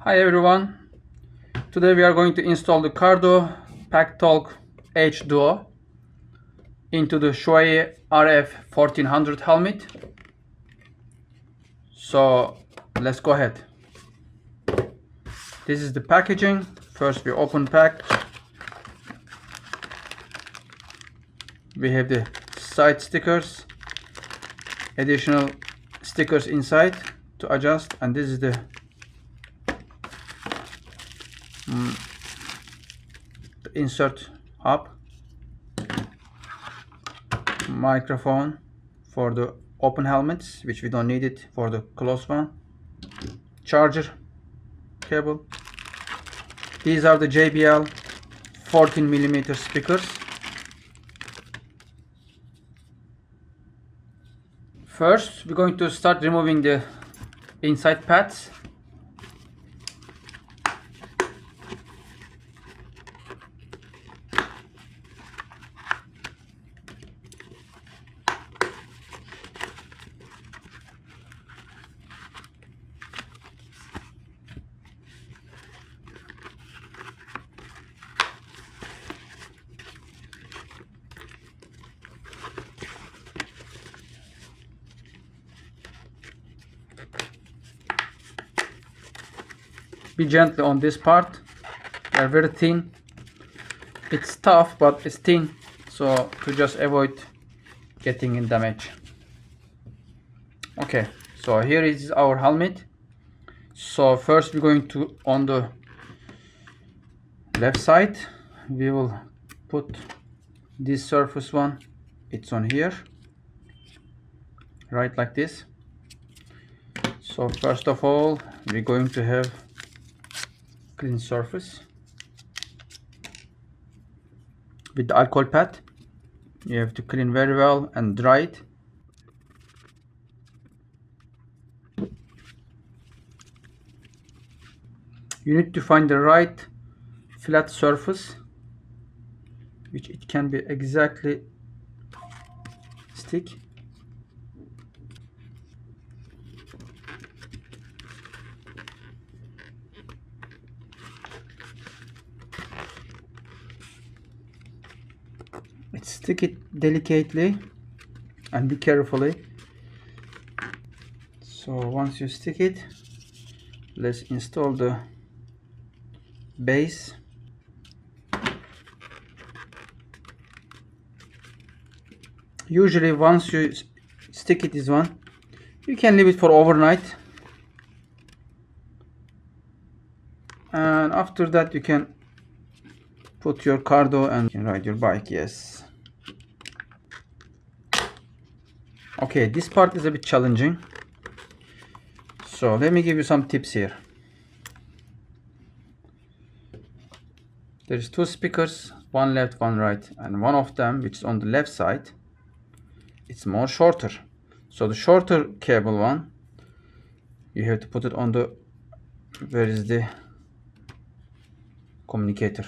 Hi everyone, today we are going to install the Cardo Packtalk Edge Duo into the SHOEI RF 1400 helmet. So let's go ahead. This is the packaging. First we open pack. We have the side stickers, additional stickers inside to adjust, and this is the insert hub, microphone for the open helmets, which we don't need it for the closed one, charger cable. These are the JBL 14mm speakers. First we're going to start removing the inside pads. Be gentle on this part. They're very thin. It's tough, but it's thin, so to just avoid getting in damage. Okay, so here is our helmet. So first we're going to, on the left side, we will put this surface one. It's on here, right like this. So first of all, we're going to have clean surface with the alcohol pad. You have to clean very well and dry it. You need to find the right flat surface which it can be exactly stick. Stick it delicately and be carefully. So once you stick it, let's install the base. Usually once you stick it, this one, you can leave it for overnight, and after that you can put your Cardo and you can ride your bike. Yes. Okay, this part is a bit challenging, so let me give you some tips here. There's two speakers, one left, one right, and one of them, which is on the left side, it's more shorter. So the shorter cable one, you have to put it on the, where is the communicator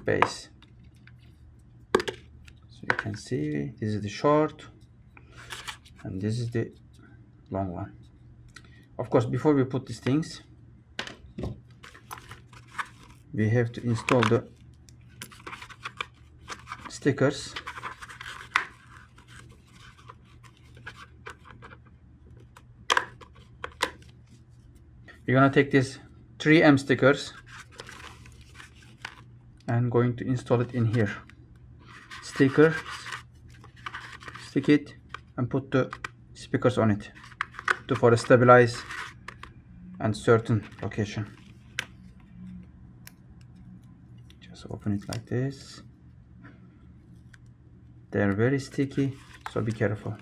base. So you can see this is the short and this is the long one. Of course, before we put these things, we have to install the stickers. You're gonna take these 3M stickers and going to install it in here. Sticker, stick it and put the speakers on it for a stabilize and certain location. Just open it like this. They're very sticky, so be careful.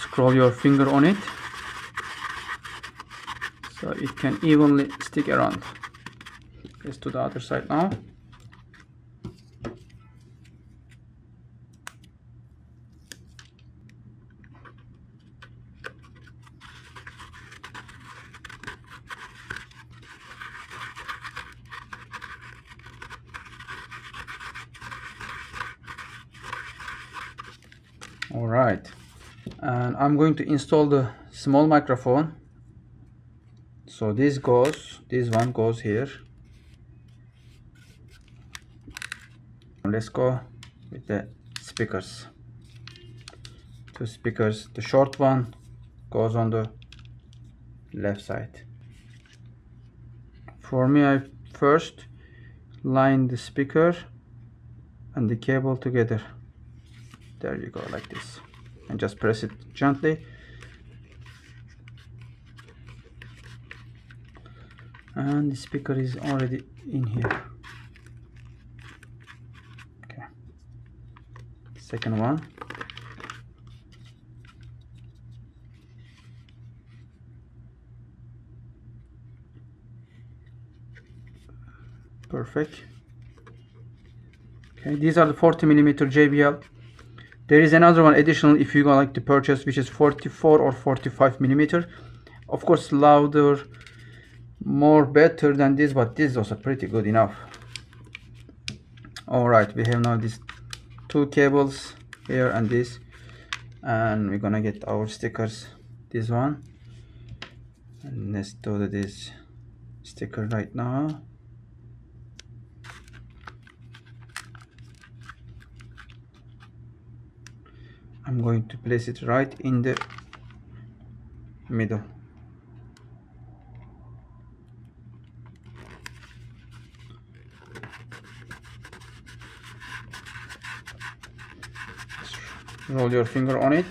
Scroll your finger on it so it can evenly stick around. Let's do the other side now. All right, and I'm going to install the small microphone. So this one goes here. Let's go with the speakers. Two speakers. The short one goes on the left side. For me, I first line the speaker and the cable together. There you go, like this, and just press it gently. And the speaker is already in here. Okay, second one. Perfect. Okay, these are the 40mm JBL. There is another one additional if you like to purchase, which is 44 or 45mm. Of course, louder, more better than this, but this is also pretty good enough. All right, we have now these two cables here and this, and we're gonna get our stickers. This one, and let's do this sticker right now. I'm going to place it right in the middle. Roll your finger on it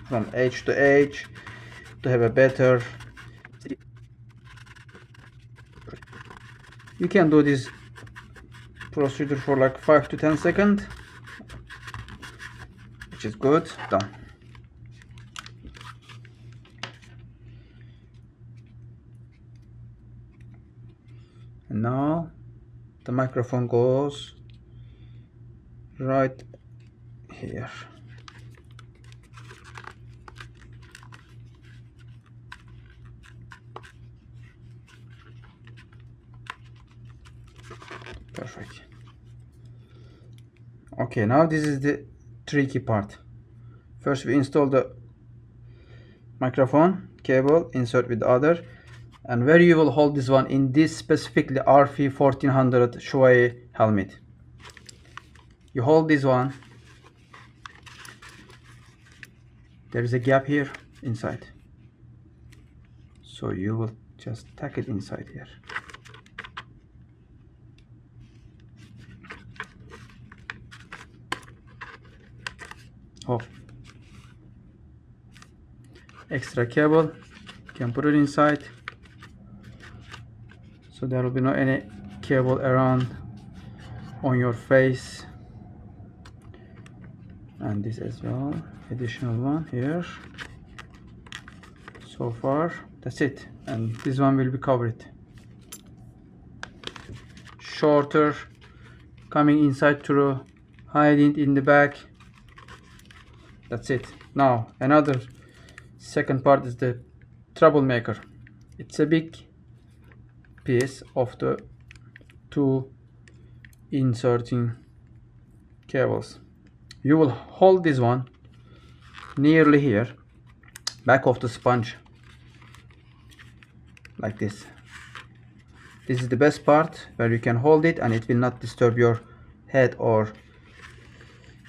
from edge to edge to have a better. You can do this procedure for like 5 to 10 seconds, which is good. Done. And now the microphone goes right here. Perfect. Okay, now this is the tricky part. First we install the microphone cable, insert with the other, and where you will hold this one in this specifically RF 1400 SHOEI helmet. You hold this one. There is a gap here inside, so you will just tack it inside here. Oh, extra cable, you can put it inside, so there will be no any cable around on your face. And this as well, additional one here. So far that's it, and this one will be covered. Shorter, coming inside through, hiding in the back. That's it. Now another second part is the troublemaker. It's a big piece of the two inserting cables. You will hold this one nearly here, back of the sponge, like this. This is the best part, where you can hold it and it will not disturb your head or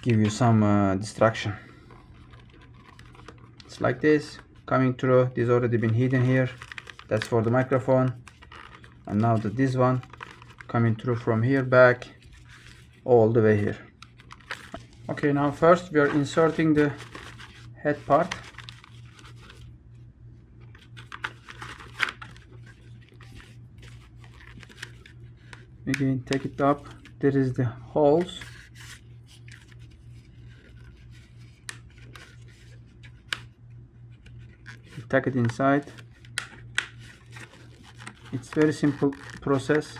give you some distraction. It's like this, coming through. This already been hidden here. That's for the microphone. And now this one coming through from here back all the way here. Okay, now first we are inserting the head part. Again, take it up. There is the holes. Tack it inside. It's very simple process.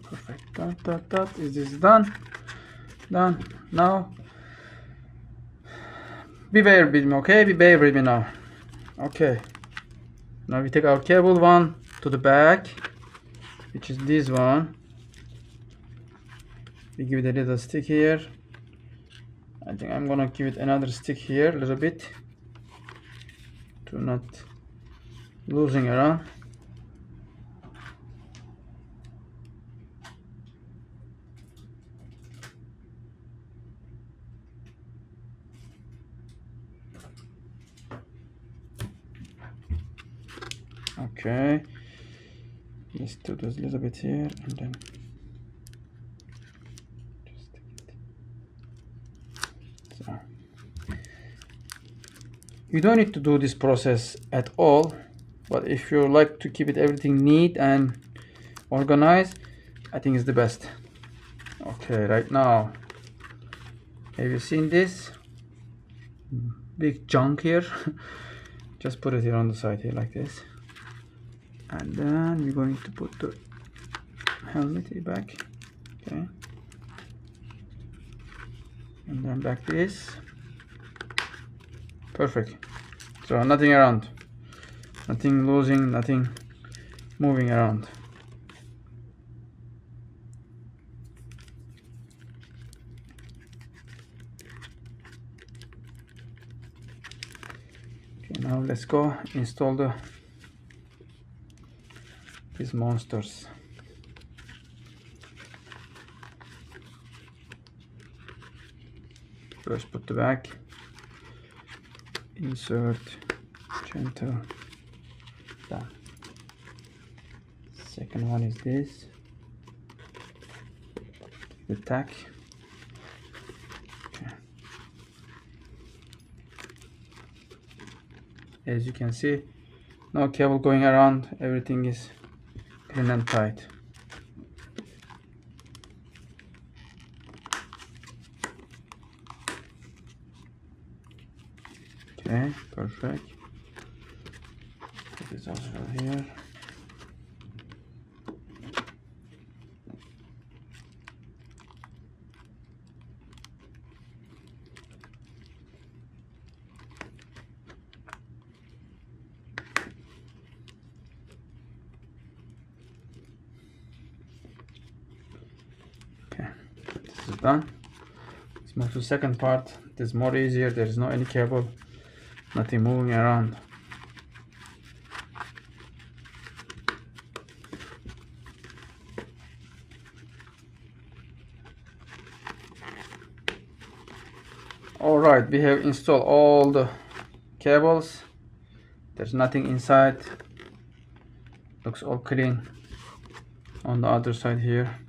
Perfect. Is this done? Done. Now be bear with me, okay? Be bear with me now. Okay. Now we take our cable one to the back, which is this one. We give it a little stick here. I think I'm gonna give it another stick here a little bit to not losing around. Okay, let's do this a little bit here and then just take it. So you don't need to do this process at all, but if you like to keep it everything neat and organized, I think it's the best. Okay, right now, have you seen this big chunk here? Just put it here on the side here like this, and then we're going to put the helmet back. Okay, and then back this. Perfect. So nothing around, nothing losing, nothing moving around. Okay, now let's go install these monsters. First put the back, insert, gentle, done. Second one is this, the tack. Okay. As you can see, no cable going around, everything is clean and tight. Okay, perfect. Put this also here. Okay, this is done. Let's move to the second part. This is more easier. There is no any cable, nothing moving around. All right, we have installed all the cables. There's nothing inside. Looks all clean. On the other side here,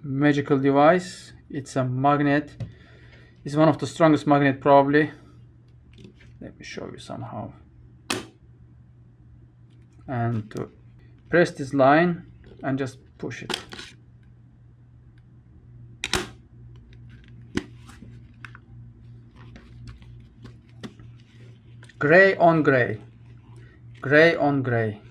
magical device. It's a magnet. It's one of the strongest magnet probably. Let me show you somehow. And to press this line and just push it. Gray on gray, gray on gray.